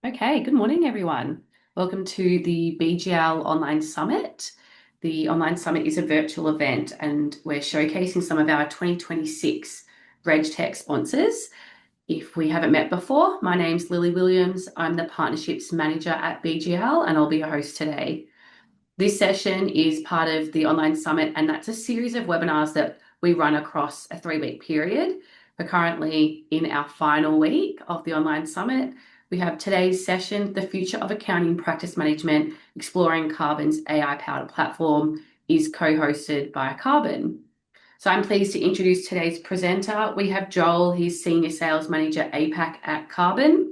Okay, good morning, everyone. Welcome to the BGL Online Summit. The Online Summit is a virtual event and we're showcasing some of our 2026 RegTech sponsors. If we haven't met before, my name's Lily Williams. I'm the Partnerships Manager at BGL and I'll be your host today. This session is part of the Online Summit, and that's a series of webinars that we run across a 3-week period. We're currently in our final week of the Online Summit. We have today's session, The Future of Accounting Practice Management, Exploring Karbon's AI-powered platform, is co-hosted by Karbon. So I'm pleased to introduce today's presenter. We have Joel, he's Senior Sales Manager APAC at Karbon.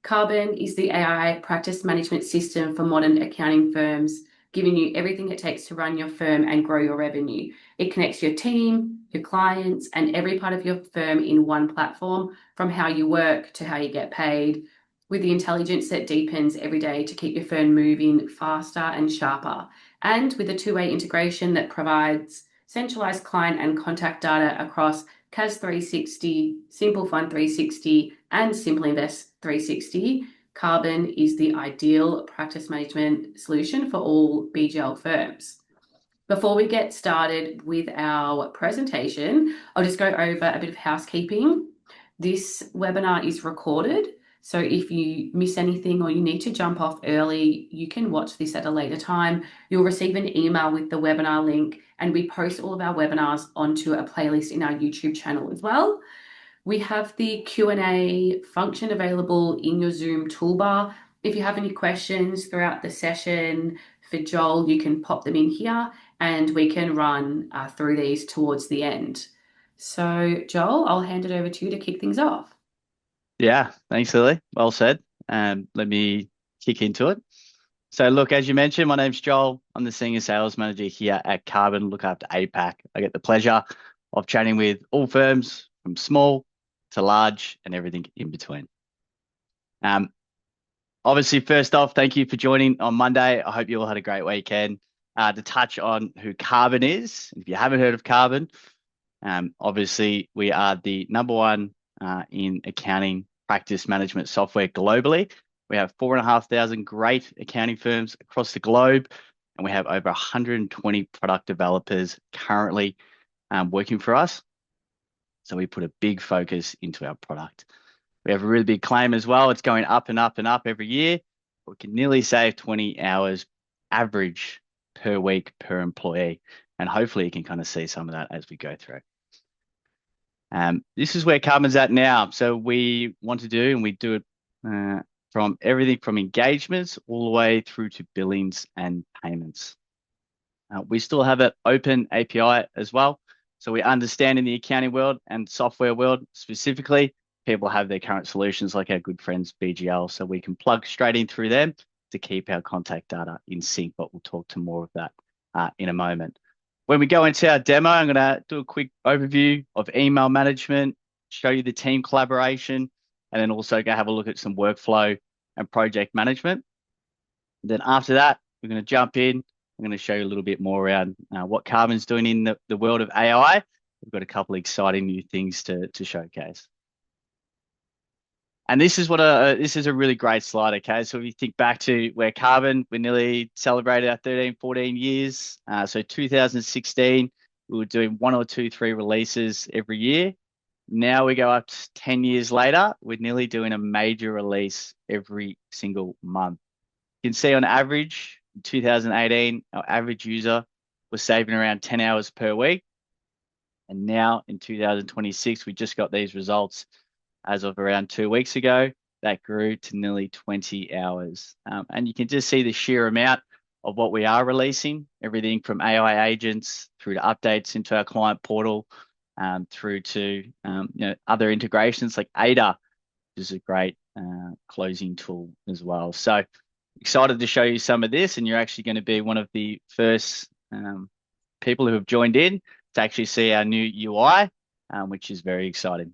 Karbon is the AI practice management system for modern accounting firms, giving you everything it takes to run your firm and grow your revenue. It connects your team, your clients, and every part of your firm in one platform, from how you work to how you get paid, with the intelligence that deepens every day to keep your firm moving faster and sharper, and with a two-way integration that provides centralized client and contact data across CAS 360, Simple Fund 360, and Simple Invest 360. Karbon is the ideal practice management solution for all BGL firms. Before we get started with our presentation, I'll just go over a bit of housekeeping. This webinar is recorded, so if you miss anything or you need to jump off early, you can watch this at a later time. You'll receive an email with the webinar link, and we post all of our webinars onto a playlist in our YouTube channel as well. We have the Q&A function available in your Zoom toolbar. If you have any questions throughout the session for Joel, you can pop them in here and we can run through these towards the end. So, Joel, I'll hand it over to you to kick things off. Yeah, thanks, Lily. Well said. Let me kick into it. So, look, as you mentioned, my name's Joel. I'm the Senior Sales Manager here at Karbon, look after APAC. I get the pleasure of chatting with all firms from small to large and everything in between. Um, Obviously, first off, thank you for joining on Monday. I hope you all had a great weekend. To touch on who Karbon is, if you haven't heard of Karbon, obviously we are the number one in accounting practice management software globally. We have 4,500 great accounting firms across the globe, and we have over 120 product developers currently working for us. So we put a big focus into our product. We have a really big claim as well. It's going up and up and up every year. We can nearly save 20 hours average per week per employee. And hopefully you can kind of see some of that as we go through. This is where Karbon's at now. So we want to do, and we do it from everything from engagements all the way through to billings and payments. We still have an open API as well. So we understand in the accounting world and software world specifically, people have their current solutions like our good friends BGL. So we can plug straight in through them to keep our contact data in sync, but we'll talk to more of that in a moment. When we go into our demo, I'm going to do a quick overview of email management, show you the team collaboration, and then also go have a look at some workflow and project management. Then after that, we're going to jump in. I'm going to show you a little bit more around what Karbon's doing in the world of AI. We've got a couple of exciting new things to showcase. And this is this is a really great slide, okay? So if you think back to where Karbon, we nearly celebrated our 13, 14 years. So 2016, we were doing 1 or 2, 3 releases every year. Now we go up to 10 years later, we're nearly doing a major release every single month. You can see on average, in 2018, our average user was saving around 10 hours per week. And now in 2026, we just got these results as of around 2 weeks ago. That grew to nearly 20 hours. And you can just see the sheer amount of what we are releasing, everything from AI agents through to updates into our client portal, through to other integrations like Ada, which is a great closing tool as well. So excited to show you some of this, and you're actually going to be one of the first people who have joined in to actually see our new UI, which is very exciting.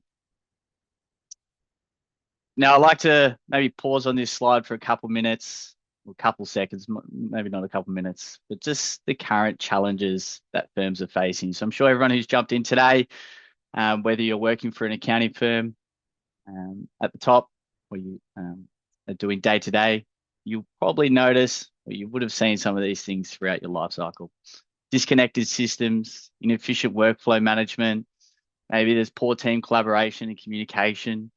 Now, I'd like to maybe pause on this slide for a couple minutes, or a couple seconds, maybe not a couple minutes, but just the current challenges that firms are facing. So I'm sure everyone who's jumped in today, whether you're working for an accounting firm at the top, or you are doing day to day, you'll probably notice or you would have seen some of these things throughout your life cycle. Disconnected systems, inefficient workflow management, maybe there's poor team collaboration and communication,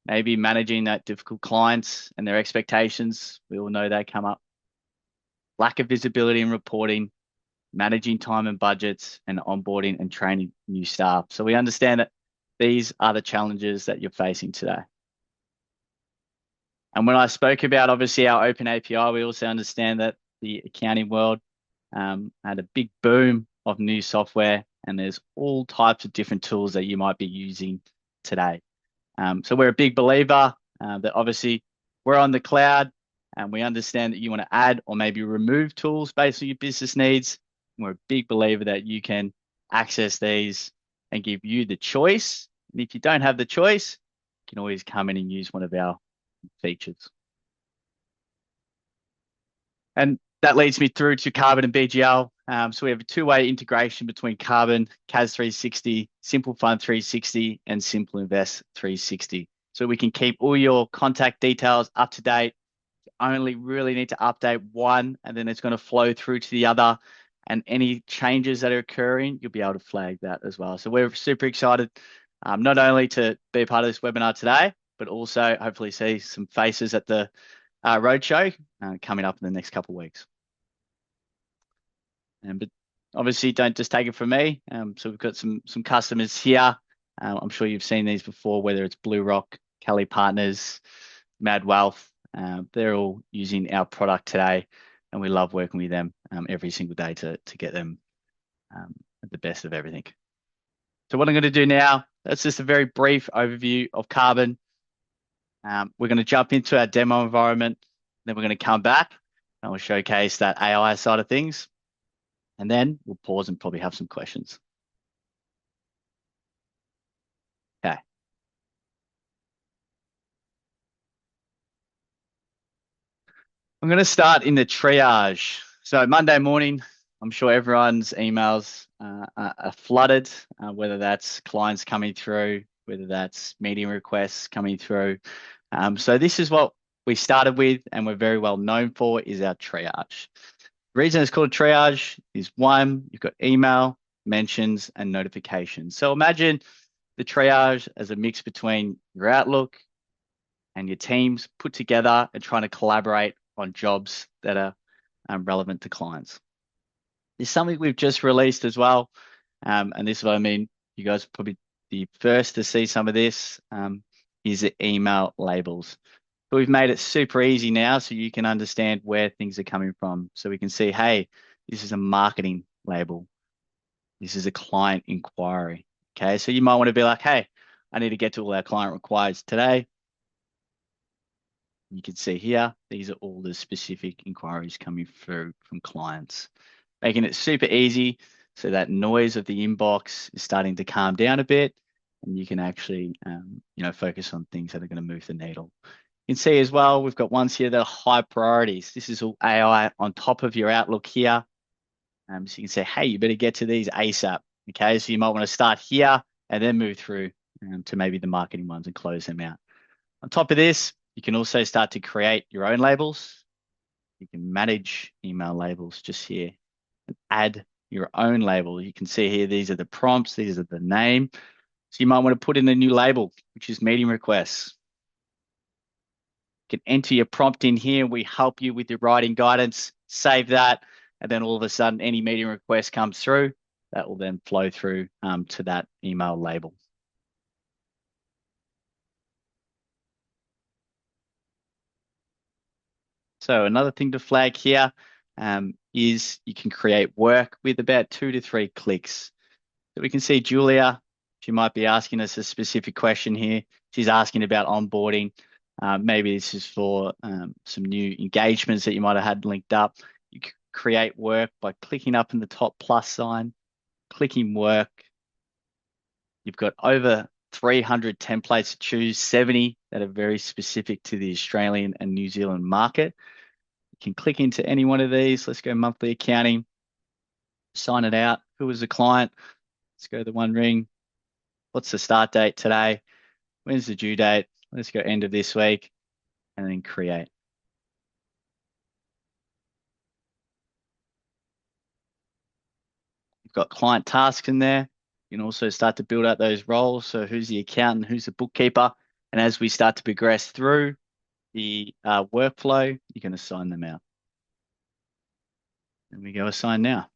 maybe managing that difficult clients and their expectations. We all know they come up. Lack of visibility and reporting, managing time and budgets, and onboarding and training new staff. So we understand that these are the challenges that you're facing today. And when I spoke about obviously our open API, we also understand that the accounting world had a big boom of new software, and there's all types of different tools that you might be using today. So we're a big believer that obviously we're on the cloud, and we understand that you want to add or maybe remove tools based on your business needs. And we're a big believer that you can access these and give you the choice. And if you don't have the choice, you can always come in and use one of our features. And that leads me through to Karbon and BGL. So we have a two-way integration between Karbon, CAS 360, Simple Fund 360, and Simple Invest 360. So we can keep all your contact details up to date. You only really need to update one, and then it's going to flow through to the other. And any changes that are occurring, you'll be able to flag that as well. So we're super excited, not only to be a part of this webinar today, but also hopefully see some faces at the roadshow coming up in the next couple of weeks. But obviously, don't just take it from me. So we've got some customers here. I'm sure you've seen these before, whether it's Blue Rock, Kelly Partners, Mad Wealth. They're all using our product today, and we love working with them every single day to get them at the best of everything. So what I'm going to do now, that's just a very brief overview of Karbon. We're going to jump into our demo environment, then we're going to come back and we'll showcase that AI side of things. And then we'll pause and probably have some questions. Okay. I'm going to start in the triage. So Monday morning, I'm sure everyone's emails are flooded, whether that's clients coming through, whether that's meeting requests coming through. So this is what we started with and we're very well known for is our triage. The reason it's called triage is one, you've got email, mentions, and notifications. So imagine the triage as a mix between your Outlook and your teams put together and trying to collaborate on jobs that are relevant to clients. There's something we've just released as well. And this is what I mean. You guys are probably the first to see some of this is the email labels. But we've made it super easy now so you can understand where things are coming from. So we can see, hey, this is a marketing label. This is a client inquiry. Okay, so you might want to be like, hey, I need to get to all our client requires today. You can see here, these are all the specific inquiries coming through from clients, making it super easy so that noise of the inbox is starting to calm down a bit and you can actually, focus on things that are going to move the needle. You can see as well, we've got ones here that are high priorities. This is all AI on top of your Outlook here. So you can say, hey, you better get to these ASAP. Okay, so you might want to start here and then move through to maybe the marketing ones and close them out. On top of this, you can also start to create your own labels. You can manage email labels just here and add your own label. You can see here, these are the prompts, these are the name. So you might want to put in a new label, which is meeting requests. You can enter your prompt in here. We help you with your writing guidance, save that. And then all of a sudden, any meeting request comes through, that will then flow through to that email label. So another thing to flag here is you can create work with about 2 to 3 clicks. So we can see Julia, she might be asking us a specific question here. She's asking about onboarding. Maybe this is for some new engagements that you might have had linked up. You can create work by clicking up in the top plus sign, clicking work. You've got over 300 templates to choose, 70 that are very specific to the Australian and New Zealand market. You can click into any one of these. Let's go monthly accounting, sign it out. Who was the client? Let's go the one ring. What's the start date today? When's the due date? Let's go end of this week. and then create. You've got client tasks in there. You can also start to build out those roles. So who's the accountant, who's the bookkeeper? And as we start to progress through the workflow, you can assign them out. And we go assign now.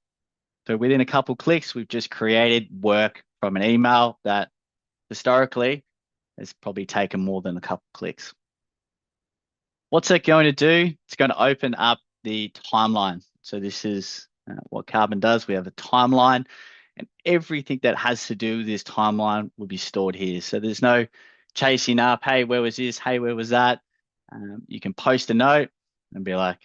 So within a couple clicks, we've just created work from an email that historically has probably taken more than a couple clicks. What's that going to do? It's going to open up the timeline. So this is what Karbon does. We have a timeline, and everything that has to do with this timeline will be stored here. So there's no chasing up, hey, where was this? Hey, where was that? You can post a note and be like,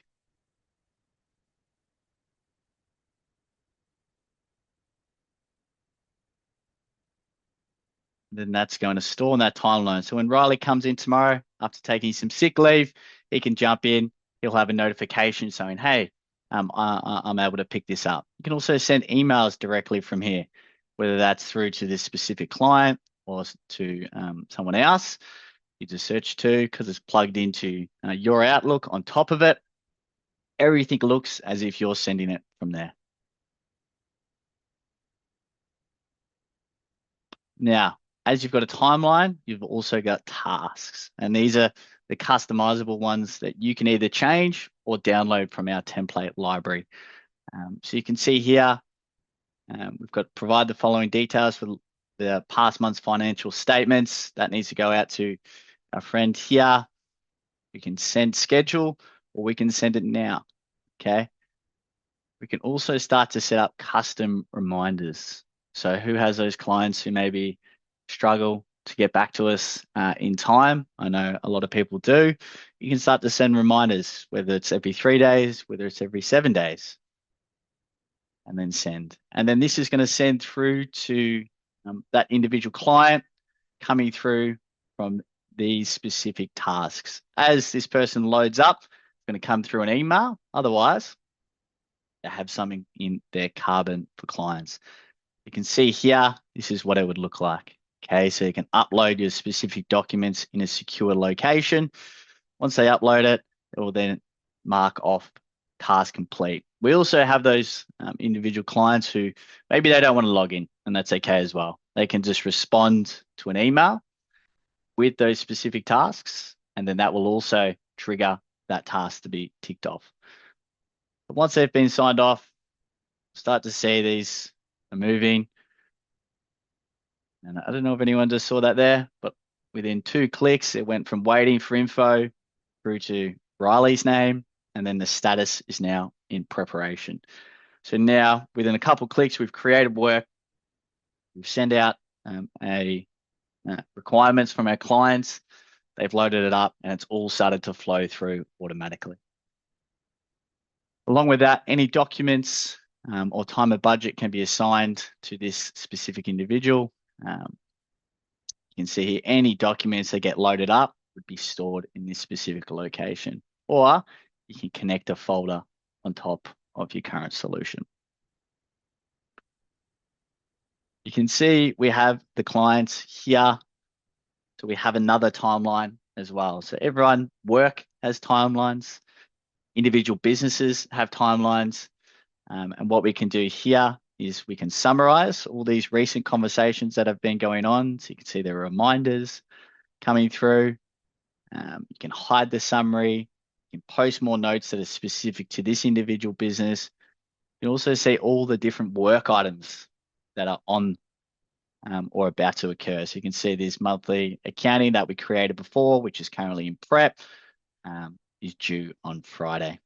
then that's going to store in that timeline. So when Riley comes in tomorrow after taking some sick leave, he can jump in. He'll have a notification saying, hey, I'm able to pick this up. You can also send emails directly from here, whether that's through to this specific client or to someone else. You just search to because it's plugged into your Outlook on top of it. Everything looks as if you're sending it from there. Now, as you've got a timeline, you've also got tasks, and these are the customizable ones that you can either change or download from our template library. So you can see here, we've got provide the following details for the past month's financial statements. That needs to go out to our friend here. We can send schedule or we can send it now, okay? We can also start to set up custom reminders. So who has those clients who maybe struggle to get back to us in time? I know a lot of people do. You can start to send reminders, whether it's every 3 days, whether it's every 7 days, and then send. And then this is going to send through to that individual client coming through from these specific tasks. As this person loads up, it's going to come through an email. Otherwise, they have something in their Karbon for clients. You can see here, this is what it would look like. Okay, so you can upload your specific documents in a secure location. Once they upload it, it will then mark off task complete. We also have those individual clients who maybe they don't want to log in, and that's okay as well. They can just respond to an email with those specific tasks, and then that will also trigger that task to be ticked off. But once they've been signed off, start to see these are moving. And I don't know if anyone just saw that there, but within 2 clicks, it went from waiting for info through to Riley's name, and then the status is now in preparation. So now within a couple of clicks, we've created work. We've sent out requirements from our clients. They've loaded it up and it's all started to flow through automatically. Along with that, any documents or time of budget can be assigned to this specific individual. You can see here, any documents that get loaded up would be stored in this specific location, or you can connect a folder on top of your current solution. You can see we have the clients here. So we have another timeline as well. So everyone, work has timelines, individual businesses have timelines. And what we can do here is we can summarize all these recent conversations that have been going on. So you can see there are reminders coming through. You can hide the summary. You can post more notes that are specific to this individual business. You can also see all the different work items that are on or about to occur. So you can see this monthly accounting that we created before, which is currently in prep, is due on Friday.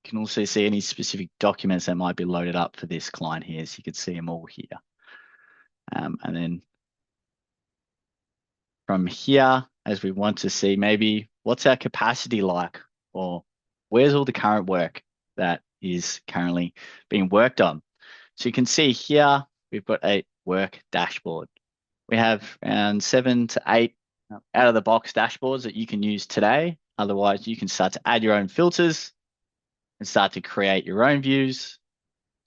You can also see any specific documents that might be loaded up for this client here. So you can see them all here. And then from here, as we want to see maybe what's our capacity like, or where's all the current work that is currently being worked on. So you can see here, we've got a work dashboard. We have around 7 to 8 out of the box dashboards that you can use today. Otherwise, you can start to add your own filters and start to create your own views.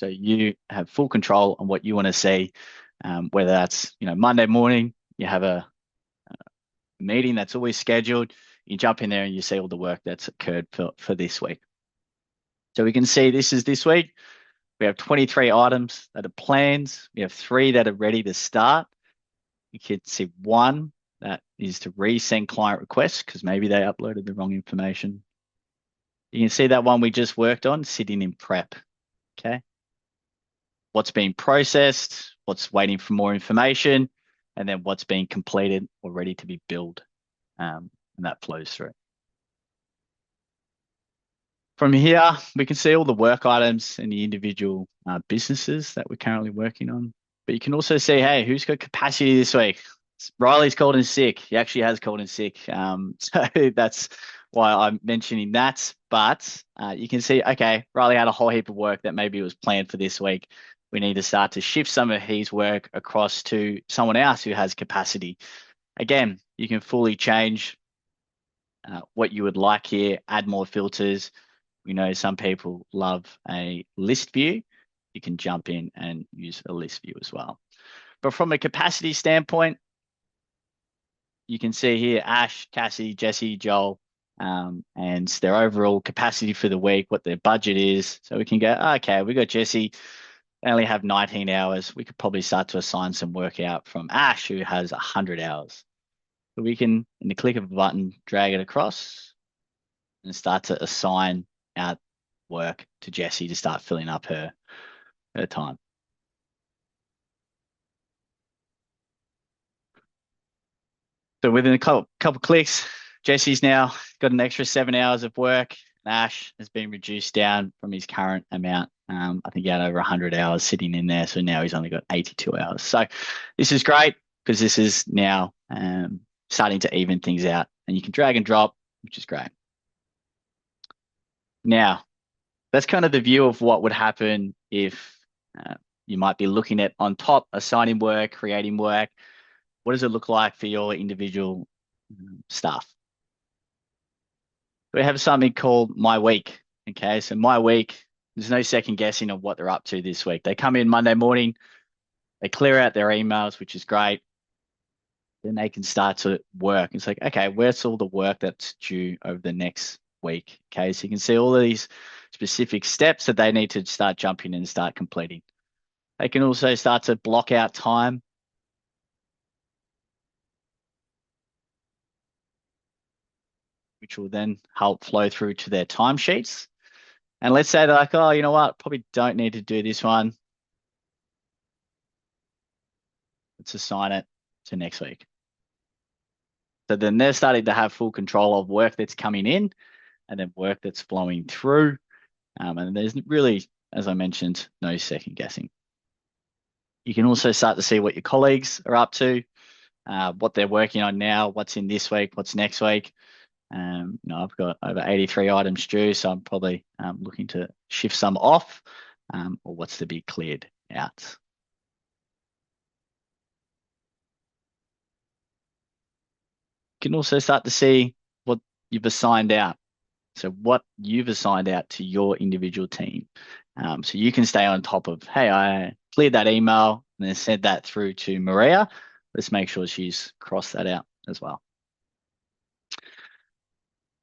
So you have full control on what you want to see, whether that's, Monday morning, you have a meeting that's always scheduled. You jump in there and you see all the work that's occurred for this week. So we can see this is this week. We have 23 items that are plans. We have 3 that are ready to start. You can see 1 that is to resend client requests because maybe they uploaded the wrong information. You can see that one we just worked on sitting in prep. Okay. What's being processed, what's waiting for more information, and then what's being completed or ready to be billed. And that flows through. From here, we can see all the work items and the individual businesses that we're currently working on. But you can also see, hey, who's got capacity this week? Riley's called in sick. He actually has called in sick. So that's why I'm mentioning that. But you can see, okay, Riley had a whole heap of work that maybe was planned for this week. We need to start to shift some of his work across to someone else who has capacity. Again, you can fully change what you would like here, add more filters. We know some people love a list view. You can jump in and use a list view as well. But from a capacity standpoint, you can see here Ash, Cassie, Jesse, Joel, and their overall capacity for the week, what their budget is. So we can go, okay, we got Jesse, they only have 19 hours. We could probably start to assign some work out from Ash, who has 100 hours. So we can, in the click of a button, drag it across and start to assign out work to Jessie to start filling up her time. So within a couple clicks, Jesse's now got an extra 7 hours of work. Ash has been reduced down from his current amount. I think he had over 100 hours sitting in there. So now he's only got 82 hours. So this is great because this is now starting to even things out, and you can drag and drop, which is great. Now, that's kind of the view of what would happen if you might be looking at on top, assigning work, creating work. What does it look like for your individual staff? We have something called My Week. Okay, so My Week, there's no second guessing of what they're up to this week. They come in Monday morning, they clear out their emails, which is great. Then they can start to work. It's like, okay, where's all the work that's due over the next week? Okay, so you can see all of these specific steps that they need to start jumping in and start completing. They can also start to block out time. Which will then help flow through to their timesheets. And let's say they're like, oh, you know what? Probably don't need to do this one. Let's assign it to next week. So then they're starting to have full control of work that's coming in and then work that's flowing through. And there's really, as I mentioned, no second guessing. You can also start to see what your colleagues are up to, what they're working on now, what's in this week, what's next week. I've got over 83 items due, so I'm probably looking to shift some off or what's to be cleared out. You can also start to see what you've assigned out. So what you've assigned out to your individual team. So you can stay on top of, hey, I cleared that email and then sent that through to Maria. Let's make sure she's crossed that out as well.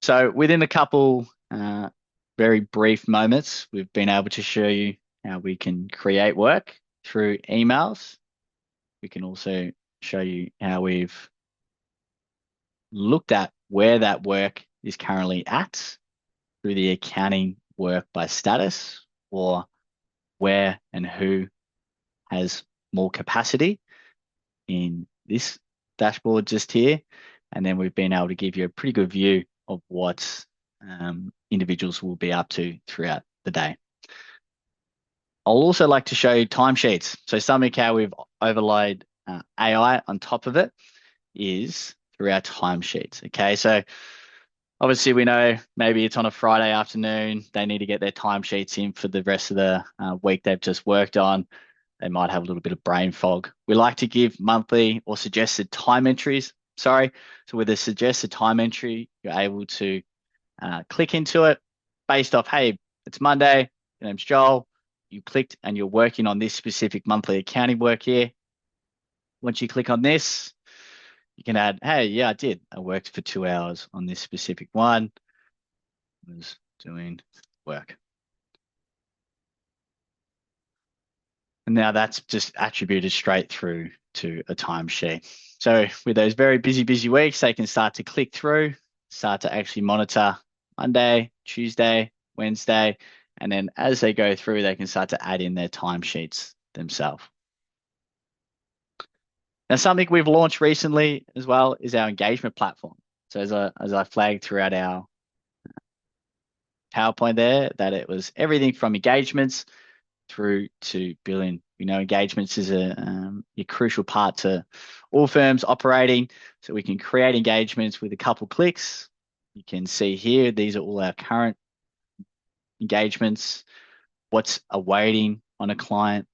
So within a couple very brief moments, we've been able to show you how we can create work through emails. We can also show you how we've looked at where that work is currently at through the accounting work by status, or where and who has more capacity in this dashboard just here. And then we've been able to give you a pretty good view of what individuals will be up to throughout the day. I'll also like to show you timesheets. So something how we've overlaid AI on top of it is through our timesheets. Okay, so obviously we know maybe it's on a Friday afternoon. They need to get their timesheets in for the rest of the week they've just worked on. They might have a little bit of brain fog. We like to give monthly or suggested time entries. So with a suggested time entry, you're able to click into it based off, hey, it's Monday, your name's Joel. You clicked and you're working on this specific monthly accounting work here. Once you click on this, You can add, hey, yeah, I did. I worked for 2 hours on this specific one. I was doing work. And now that's just attributed straight through to a timesheet. So with those very busy weeks, they can start to click through, start to actually monitor Monday, Tuesday, Wednesday, and then as they go through, they can start to add in their timesheets themselves. Now, something we've launched recently as well is our engagement platform. So as I flagged throughout our PowerPoint there, that it was everything from engagements through to billing. We know engagements is a crucial part to all firms operating. So we can create engagements with a couple clicks. You can see here, these are all our current engagements, what's awaiting on a client,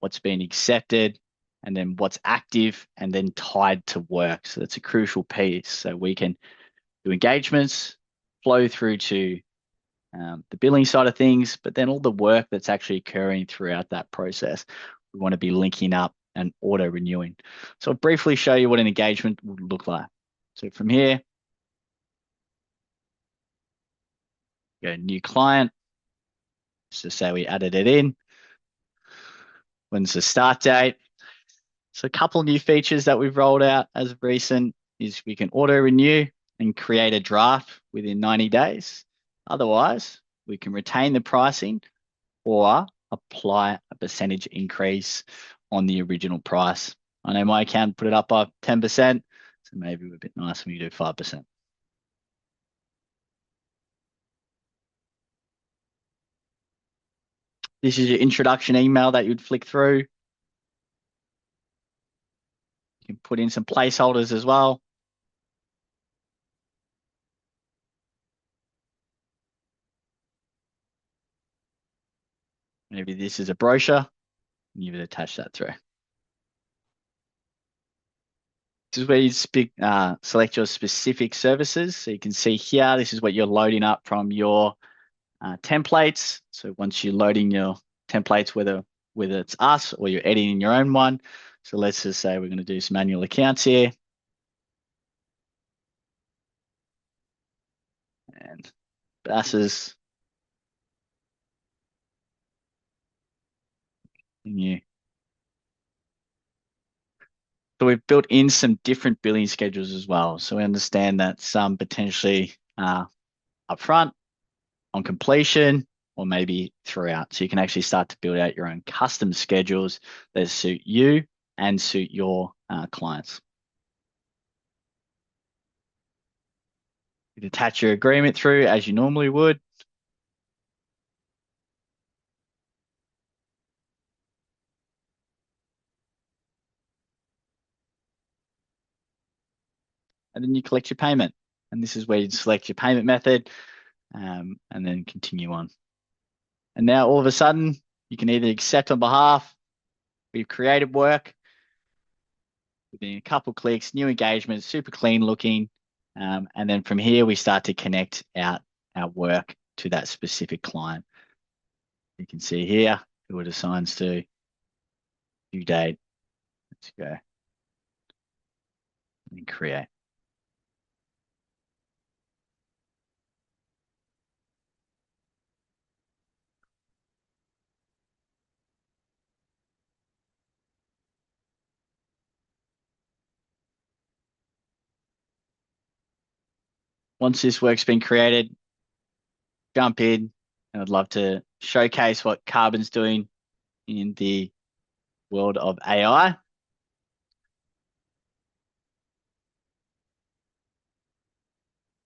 what's been accepted, and then what's active and then tied to work. So that's a crucial piece. So we can do engagements, flow through to the billing side of things, but then all the work that's actually occurring throughout that process, we want to be linking up and auto renewing. So I'll briefly show you what an engagement would look like. So from here, go new client. So say we added it in. When's the start date? So a couple new features that we've rolled out as of recent is we can auto renew and create a draft within 90 days. Otherwise, we can retain the pricing or apply a percentage increase on the original price. I know my account put it up by 10%, so maybe we're a bit nice when you do 5%. This is your introduction email that you'd flick through. You can put in some placeholders as well. Maybe this is a brochure, and you would attach that through. This is where you select your specific services. So you can see here, this is what you're loading up from your templates. So once you're loading your templates, whether it's us or you're editing your own one. So let's just say we're going to do some annual accounts here. And Bass's new. So we've built in some different billing schedules as well. So we understand that some potentially upfront, on completion, or maybe throughout. So you can actually start to build out your own custom schedules that suit you and suit your clients. You'd attach your agreement through as you normally would. And then you collect your payment. And this is where you'd select your payment method and then continue on. And now all of a sudden, you can either accept on behalf, we've created work, within a couple clicks, new engagement, super clean looking. And then from here, we start to connect out our work to that specific client. You can see here who it assigns to, due date. Let's go and create. Once this work's been created, jump in, and I'd love to showcase what Karbon's doing in the world of AI.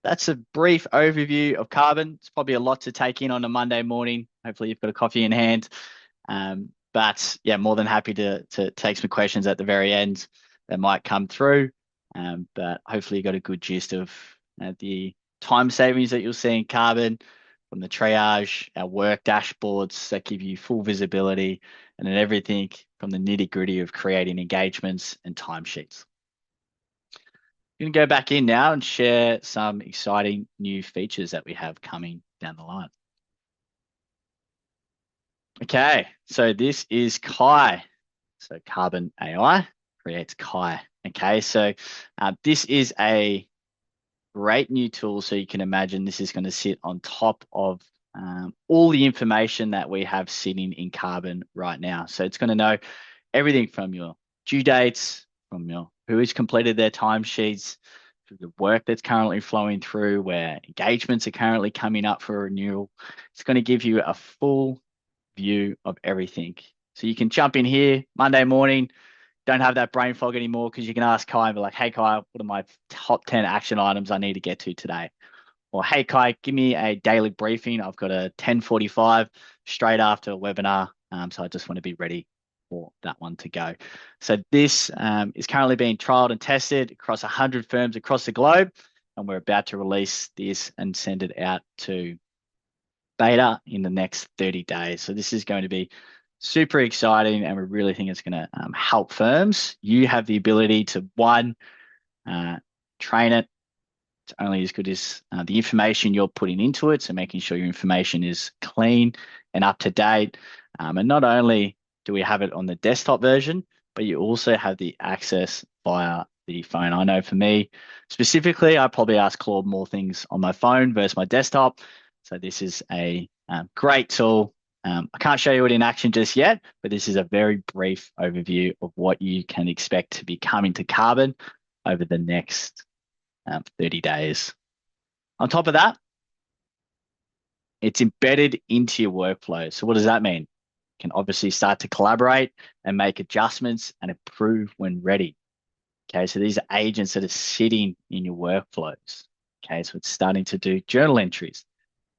That's a brief overview of Karbon. It's probably a lot to take in on a Monday morning. Hopefully you've got a coffee in hand. But yeah, more than happy to take some questions at the very end that might come through. But hopefully you got a good gist of the time savings that you'll see in Karbon from the triage, our work dashboards that give you full visibility, and then everything from the nitty gritty of creating engagements and timesheets. I'm going to go back in now and share some exciting new features that we have coming down the line. Okay, so this is Kai, so Karbon AI. creates Kai. Okay, so this is a great new tool. So you can imagine this is going to sit on top of all the information that we have sitting in Karbon right now. So it's going to know everything from your due dates, from your who has completed their timesheets, through the work that's currently flowing through, where engagements are currently coming up for renewal. It's going to give you a full view of everything. So you can jump in here Monday morning, don't have that brain fog anymore because you can ask Kai and be like, hey, Kai, what are my top 10 action items I need to get to today? Or, hey, Kai, give me a daily briefing. I've got a 10:45 straight after a webinar. So I just want to be ready for that one to go. So this is currently being trialed and tested across 100 firms across the globe. And we're about to release this and send it out to beta in the next 30 days. So this is going to be super exciting, and we really think it's going to help firms. You have the ability to, one, train it. It's only as good as the information you're putting into it. So making sure your information is clean and up to date. And not only do we have it on the desktop version, but you also have the access via the phone. I know for me specifically, I probably ask Claude more things on my phone versus my desktop. So this is a great tool. I can't show you it in action just yet, but this is a very brief overview of what you can expect to be coming to Karbon over the next 30 days. On top of that, it's embedded into your workflow. So what does that mean? You can obviously start to collaborate and make adjustments and improve when ready. Okay, so these are agents that are sitting in your workflows. Okay, so it's starting to do journal entries,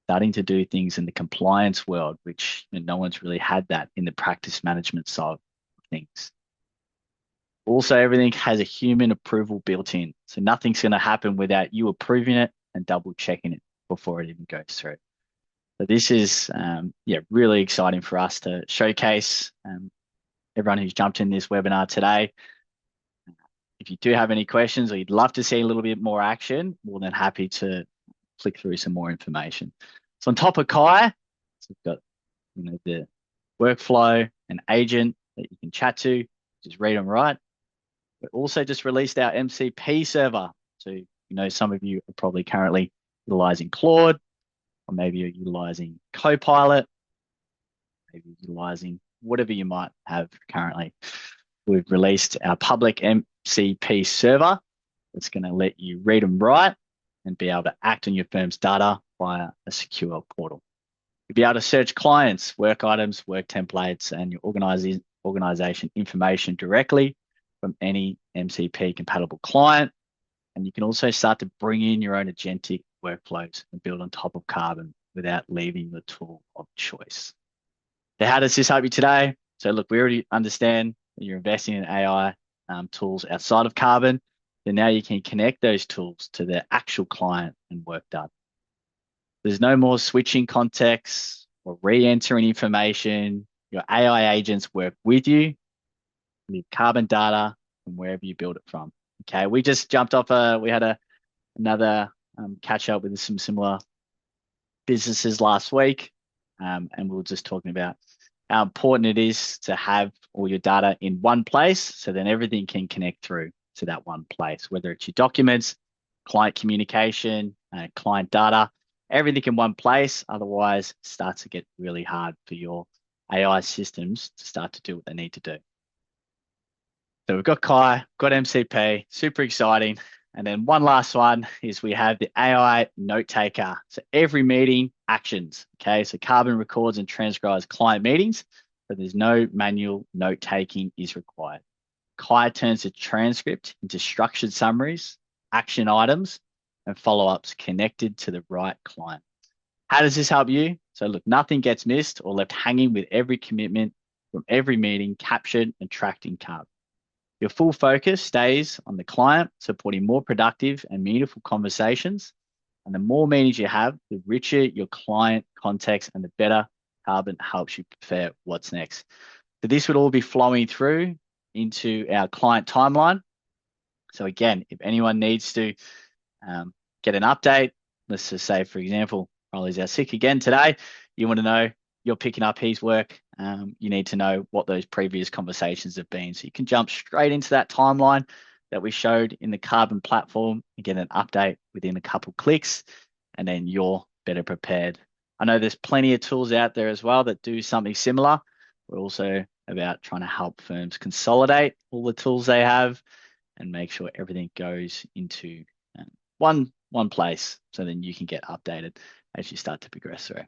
starting to do things in the compliance world, which no one's really had that in the practice management side of things. Also, everything has a human approval built in. So nothing's going to happen without you approving it and double checking it before it even goes through. So this is, really exciting for us to showcase everyone who's jumped in this webinar today. If you do have any questions or you'd love to see a little bit more action, more than happy to click through some more information. So on top of Kai, so we've got the workflow and agent that you can chat to, just read and write. We also just released our MCP server. So, some of you are probably currently utilizing Claude, or maybe you're utilizing Copilot, maybe utilizing whatever you might have currently. We've released our public MCP server. It's going to let you read and write and be able to act on your firm's data via a secure portal. You'll be able to search clients, work items, work templates, and your organization information directly from any MCP compatible client. And you can also start to bring in your own agentic workflows and build on top of Karbon without leaving the tool of choice. So how does this help you today? So look, we already understand that you're investing in AI tools outside of Karbon. Then now you can connect those tools to the actual client and work done. There's no more switching contexts or re-entering information. Your AI agents work with you, with Karbon data from wherever you build it from. Okay, we just jumped off we had another catch up with some similar businesses last week, and we were just talking about how important it is to have all your data in one place, so then everything can connect through to that one place, whether it's your documents, client communication, client data, everything in one place. Otherwise, it starts to get really hard for your AI systems to start to do what they need to do. So we've got Kai, got MCP, super exciting. And then one last one is we have the AI note taker. So every meeting actions. Okay, so Karbon records and transcribes client meetings, but there's no manual note taking is required. Kai turns the transcript into structured summaries, action items, and follow-ups connected to the right client. How does this help you? So look, nothing gets missed or left hanging with every commitment from every meeting captured and tracked in Karbon. Your full focus stays on the client, supporting more productive and meaningful conversations. And the more meetings you have, the richer your client context and the better Karbon helps you prepare what's next. So this would all be flowing through into our client timeline. So again, if anyone needs to get an update, let's just say, for example, Riley's out sick again today, you want to know you're picking up his work, you need to know what those previous conversations have been. So you can jump straight into that timeline that we showed in the Karbon platform and get an update within a couple clicks, and then you're better prepared. I know there's plenty of tools out there as well that do something similar. We're also about trying to help firms consolidate all the tools they have and make sure everything goes into one place so then you can get updated as you start to progress through.